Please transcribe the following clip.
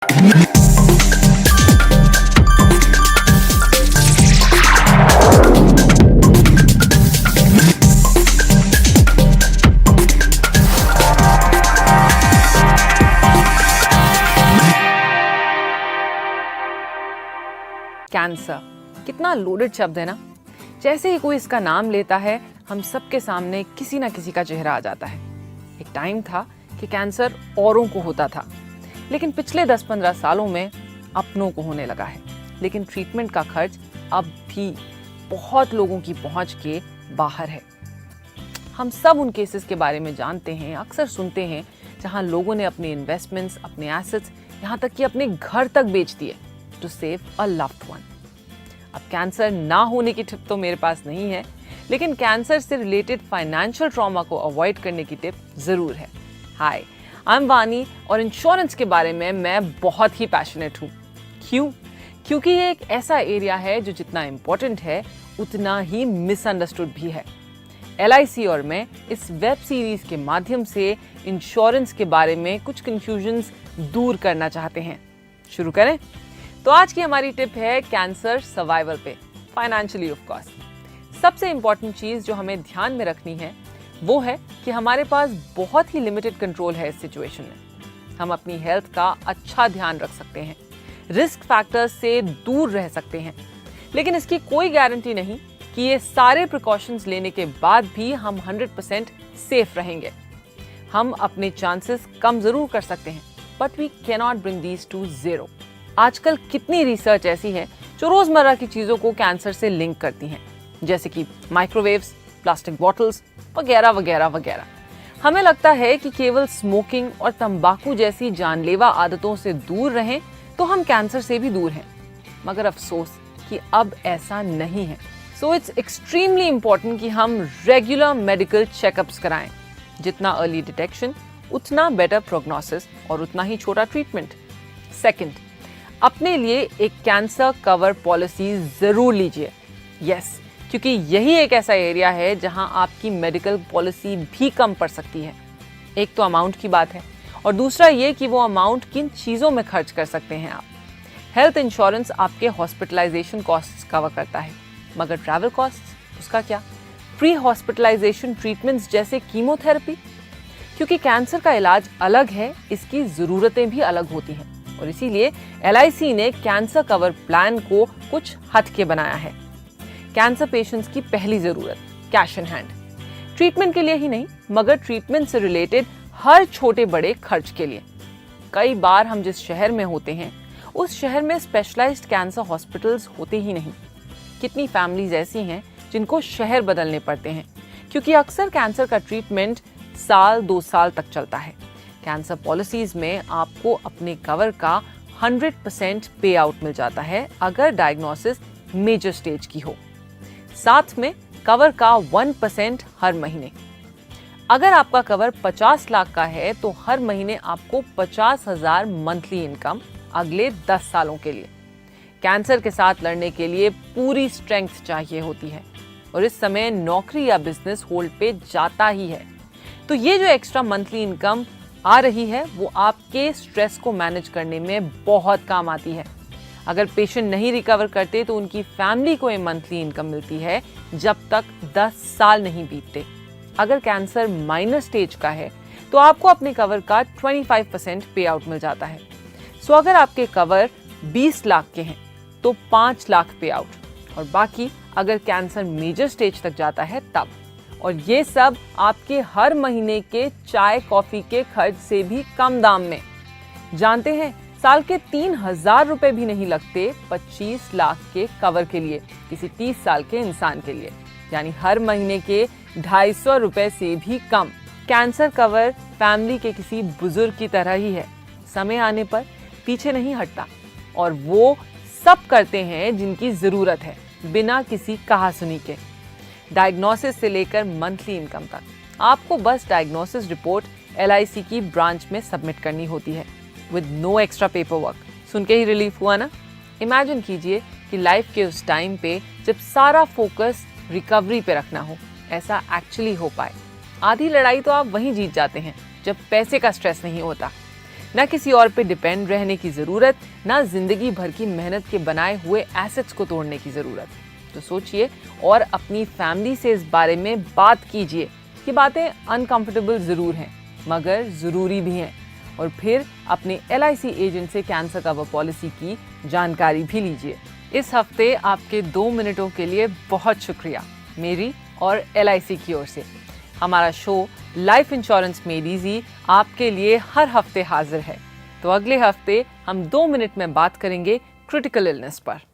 Cancer कितना loaded शब्द है ना। जैसे ही कोई इसका नाम लेता है हम सबके सामने किसी ना किसी का चेहरा आ जाता है। एक टाइम था कि कैंसर औरों को होता था, लेकिन पिछले 10-15 सालों में अपनों को होने लगा है। लेकिन ट्रीटमेंट का खर्च अब भी बहुत लोगों की पहुंच के बाहर है। हम सब उन केसेस के बारे में जानते हैं, अक्सर सुनते हैं, जहां लोगों ने अपने इन्वेस्टमेंट्स, अपने एसेट्स, यहाँ तक कि अपने घर तक बेच दिए to save a loved one. अब कैंसर ना होने की टिप तो मेरे पास नहीं है, लेकिन कैंसर से रिलेटेड फाइनेंशियल ट्रॉमा को अवॉइड करने की टिप जरूर है। हाय, आई एम वानी और इंश्योरेंस के बारे में मैं बहुत ही पैशनेट हूँ। क्यों? क्योंकि ये एक ऐसा एरिया है जो जितना इम्पोर्टेंट है उतना ही मिसअंडरस्टूड भी है। LIC और मैं इस वेब सीरीज के माध्यम से इंश्योरेंस के बारे में कुछ कंफ्यूजन्स दूर करना चाहते हैं। शुरू करें? तो आज की हमारी टिप है कैंसर सर्वाइवल पे, फाइनेंशियली ऑफ कोर्स। सबसे इंपॉर्टेंट चीज जो हमें ध्यान में रखनी है वो है कि हमारे पास बहुत ही लिमिटेड कंट्रोल है इस सिचुएशन में। हम अपनी हेल्थ का अच्छा ध्यान रख सकते हैं, रिस्क फैक्टर्स से दूर रह सकते हैं, लेकिन इसकी कोई गारंटी नहीं कि ये सारे प्रिकॉशंस लेने के बाद भी हम 100% सेफ रहेंगे। हम अपने चांसेस कम जरूर कर सकते हैं, but we can not bring these to zero. आजकल कितनी रिसर्च ऐसी है जो रोजमर्रा की चीजों को कैंसर से लिंक करती हैं, जैसे कि माइक्रोवेव्स, प्लास्टिक बॉटल्स वगैरह वगैरह वगैरह। हमें लगता है कि केवल स्मोकिंग और तंबाकू जैसी जानलेवा आदतों से दूर रहें तो हम कैंसर से भी दूर हैं, मगर अफसोस कि अब ऐसा नहीं है। सो इट्स एक्सट्रीमली इम्पोर्टेंट कि हम रेगुलर मेडिकल चेकअप्स कराएं। जितना अर्ली डिटेक्शन उतना बेटर प्रोग्नोसिस और उतना ही छोटा ट्रीटमेंट। सेकंड, अपने लिए एक कैंसर कवर पॉलिसी जरूर लीजिए। यस, क्योंकि यही एक ऐसा एरिया है जहां आपकी मेडिकल पॉलिसी भी कम पड़ सकती है। एक तो अमाउंट की बात है, और दूसरा ये कि वो अमाउंट किन चीज़ों में खर्च कर सकते हैं आप। हेल्थ इंश्योरेंस आपके हॉस्पिटलाइजेशन कॉस्ट्स कवर करता है, मगर ट्रैवल कॉस्ट्स, उसका क्या? प्री हॉस्पिटलाइजेशन ट्रीटमेंट्स जैसे कीमोथेरेपी, क्योंकि कैंसर का इलाज अलग है, इसकी ज़रूरतें भी अलग होती हैं, और इसीलिए LIC ने कैंसर कवर प्लान को कुछ हटके बनाया है। कैंसर पेशेंट्स की पहली जरूरत कैश इन हैंड, ट्रीटमेंट के लिए ही नहीं, मगर ट्रीटमेंट से रिलेटेड हर छोटे बड़े खर्च के लिए। कई बार हम जिस शहर में होते हैं उस शहर में स्पेशलाइज्ड कैंसर हॉस्पिटल्स होते ही नहीं। कितनी फैमिलीज ऐसी हैं जिनको शहर बदलने पड़ते हैं, क्योंकि अक्सर कैंसर का ट्रीटमेंट 1-2 साल तक चलता है। कैंसर पॉलिसीज में आपको अपने कवर का 100% पे आउट मिल जाता है अगर डायग्नोसिस मेजर स्टेज की हो। साथ में कवर का 1% हर महीने। अगर आपका कवर 50 लाख का है तो हर महीने आपको 50,000 मंथली इनकम अगले 10 सालों के लिए। कैंसर के साथ लड़ने के लिए पूरी स्ट्रेंथ चाहिए होती है, और इस समय नौकरी या बिजनेस होल्ड पे जाता ही है। तो ये जो एक्स्ट्रा मंथली इनकम आ रही है वो आपके स्ट्रेस को मैनेज करने में बहुत काम आती है। अगर पेशेंट नहीं रिकवर करते तो उनकी फैमिली को ये मंथली इनकम मिलती है जब तक 10 साल नहीं बीतते। अगर कैंसर माइनर स्टेज का है तो आपको अपने कवर का 25% पे आउट मिल जाता है। सो अगर आपके कवर 20 लाख के हैं तो 5 लाख पे आउट, और बाकी अगर कैंसर मेजर स्टेज तक जाता है तब। और ये सब आपके हर महीने के चाय कॉफी के खर्च से भी कम दाम में। जानते हैं, साल के 3,000 रुपए भी नहीं लगते 25 लाख के कवर के लिए, किसी 30 साल के इंसान के लिए, यानी हर महीने के 250 रुपए से भी कम। कैंसर कवर फैमिली के किसी बुजुर्ग की तरह ही है, समय आने पर पीछे नहीं हटता, और वो सब करते हैं जिनकी जरूरत है, बिना किसी कहासुनी के। डायग्नोसिस से लेकर मंथली इनकम तक आपको बस डायग्नोसिस रिपोर्ट LIC की ब्रांच में सबमिट करनी होती है with no extra paper work. सुन के ही रिलीफ हुआ ना? इमेजिन कीजिए कि लाइफ के उस टाइम पे जब सारा फोकस रिकवरी पे रखना हो, ऐसा एक्चुअली हो पाए। आधी लड़ाई तो आप वहीं जीत जाते हैं जब पैसे का स्ट्रेस नहीं होता। ना किसी और पे डिपेंड रहने की ज़रूरत, ना जिंदगी भर की मेहनत के बनाए हुए एसेट्स को तोड़ने की ज़रूरत। तो सोचिए और अपनी फैमिली से इस बारे में बात कीजिए। ये बातें अनकंफर्टेबल ज़रूर हैं, मगर ज़रूरी भी हैं। और फिर अपने LIC एजेंट से कैंसर कवर पॉलिसी की जानकारी भी लीजिए। इस हफ्ते आपके 2 मिनटों के लिए बहुत शुक्रिया, मेरी और LIC की ओर से। हमारा show life insurance made easy आपके लिए हर हफ्ते हाजिर है। तो अगले हफ्ते हम 2 मिनट में बात करेंगे क्रिटिकल इलनेस पर।